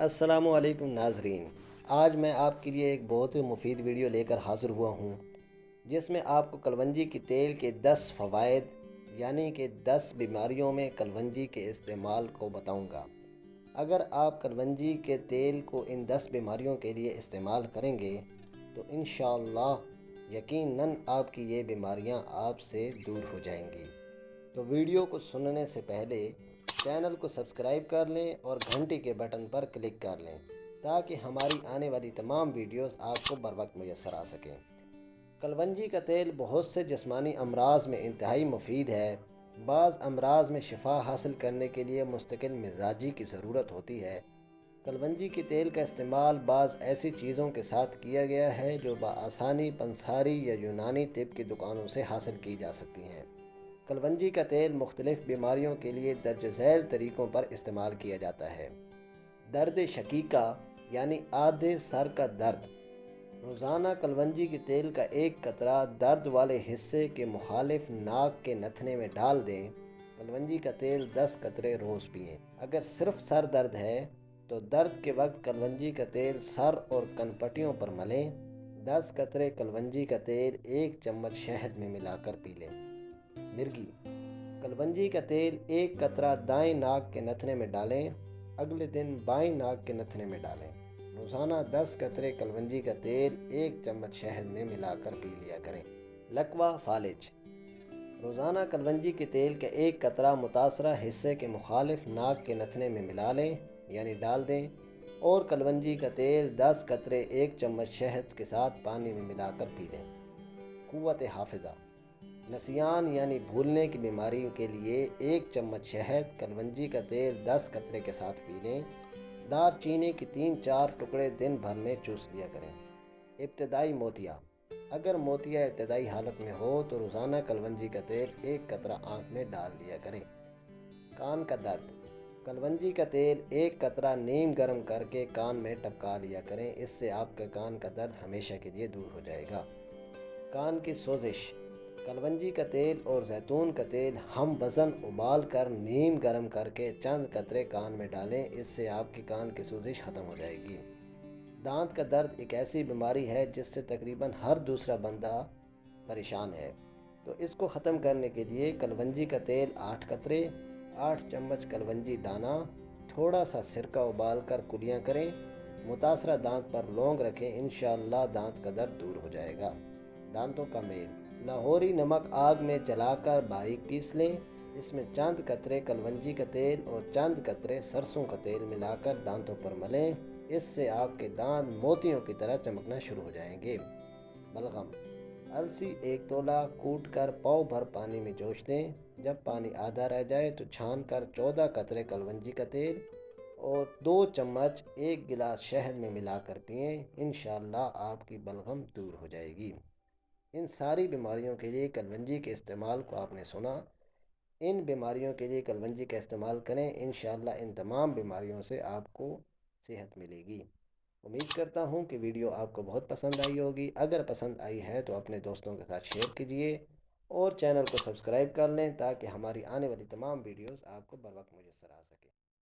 السلام علیکم ناظرین، آج میں آپ کے لیے ایک بہت ہی مفید ویڈیو لے کر حاضر ہوا ہوں، جس میں آپ کو کلونجی کے تیل کے 10 فوائد یعنی کہ 10 بیماریوں میں کلونجی کے استعمال کو بتاؤں گا۔ اگر آپ کلونجی کے تیل کو ان 10 بیماریوں کے لیے استعمال کریں گے تو انشاءاللہ یقیناً آپ کی یہ بیماریاں آپ سے دور ہو جائیں گی۔ تو ویڈیو کو سننے سے پہلے چینل کو سبسکرائب کر لیں اور گھنٹی کے بٹن پر کلک کر لیں تاکہ ہماری آنے والی تمام ویڈیوز آپ کو بروقت میسر آ سکیں۔ کلونجی کا تیل بہت سے جسمانی امراض میں انتہائی مفید ہے۔ بعض امراض میں شفا حاصل کرنے کے لیے مستقل مزاجی کی ضرورت ہوتی ہے۔ کلونجی کے تیل کا استعمال بعض ایسی چیزوں کے ساتھ کیا گیا ہے جو بآسانی پنساری یا یونانی طب کی دکانوں سے حاصل کی جا سکتی ہیں۔ کلونجی کا تیل مختلف بیماریوں کے لیے درج ذیل طریقوں پر استعمال کیا جاتا ہے۔ درد شقیقہ یعنی آدھے سر کا درد۔ روزانہ کلونجی کے تیل کا ایک قطرہ درد والے حصے کے مخالف ناک کے نتھنے میں ڈال دیں۔ کلونجی کا تیل 10 قطرے روز پئیں۔ اگر صرف سر درد ہے تو درد کے وقت کلونجی کا تیل سر اور کنپٹیوں پر ملیں۔ 10 قطرے کلونجی کا تیل 1 چمچ شہد میں ملا کر پی لیں۔ مرگی۔ کلونجی کا تیل 1 قطرہ دائیں ناک کے نتھنے میں ڈالیں، اگلے دن بائیں ناک کے نتھنے میں ڈالیں۔ روزانہ 10 قطرے کلونجی کا تیل 1 چمچ شہد میں ملا کر پی لیا کریں۔ لکوہ فالج۔ روزانہ کلونجی کے تیل کا 1 قطرہ متاثرہ حصے کے مخالف ناک کے نتھنے میں ملا لیں یعنی ڈال دیں اور کلونجی کا تیل 10 قطرے 1 چمچ شہد کے ساتھ پانی میں ملا کر پی لیں۔ قوت حافظہ۔ نسیان یعنی بھولنے کی بیماری کے لیے 1 چمچ شہد، کلونجی کا تیل 10 قطرے کے ساتھ پی لیں۔ دار چینی کے 3-4 ٹکڑے دن بھر میں چوس لیا کریں۔ ابتدائی موتیا۔ اگر موتیا ابتدائی حالت میں ہو تو روزانہ کلونجی کا تیل 1 قطرہ آنکھ میں ڈال لیا کریں۔ کان کا درد۔ کلونجی کا تیل 1 قطرہ نیم گرم کر کے کان میں ٹپکا لیا کریں، اس سے آپ کا کان کا درد ہمیشہ کے لیے دور ہو جائے گا۔ کان کی سوزش۔ کلونجی کا تیل اور زیتون کا تیل ہم وزن ابال کر نیم گرم کر کے چند قطرے کان میں ڈالیں، اس سے آپ کی کان کی سوزش ختم ہو جائے گی۔ دانت کا درد ایک ایسی بیماری ہے جس سے تقریباً ہر دوسرا بندہ پریشان ہے، تو اس کو ختم کرنے کے لیے کلونجی کا تیل 8 قطرے، 8 چمچ کلونجی دانہ، تھوڑا سا سرکہ ابال کر کلیاں کریں، متاثرہ دانت پر لونگ رکھیں، انشاءاللہ دانت کا درد دور ہو جائے گا۔ دانتوں کا میل۔ لاہوری نمک آگ میں جلا کر باریک پیس لیں، اس میں چند قطرے کلونجی کا تیل اور چند قطرے سرسوں کا تیل ملا کر دانتوں پر ملیں، اس سے آپ کے دانت موتیوں کی طرح چمکنا شروع ہو جائیں گے۔ بلغم۔ السی 1 تولہ کوٹ کر پاؤ بھر پانی میں جوش دیں، جب پانی آدھا رہ جائے تو چھان کر 14 قطرے کلونجی کا تیل اور 2 چمچ 1 گلاس شہد میں ملا کر پئیں، انشاءاللہ آپ کی بلغم دور ہو جائے گی۔ ان ساری بیماریوں کے لیے کلونجی کے استعمال کو آپ نے سنا۔ ان بیماریوں کے لیے کلونجی کا استعمال کریں، انشاءاللہ ان تمام بیماریوں سے آپ کو صحت ملے گی۔ امید کرتا ہوں کہ ویڈیو آپ کو بہت پسند آئی ہوگی۔ اگر پسند آئی ہے تو اپنے دوستوں کے ساتھ شیئر کیجئے اور چینل کو سبسکرائب کر لیں تاکہ ہماری آنے والی تمام ویڈیوز آپ کو بروقت میسر آ سکیں۔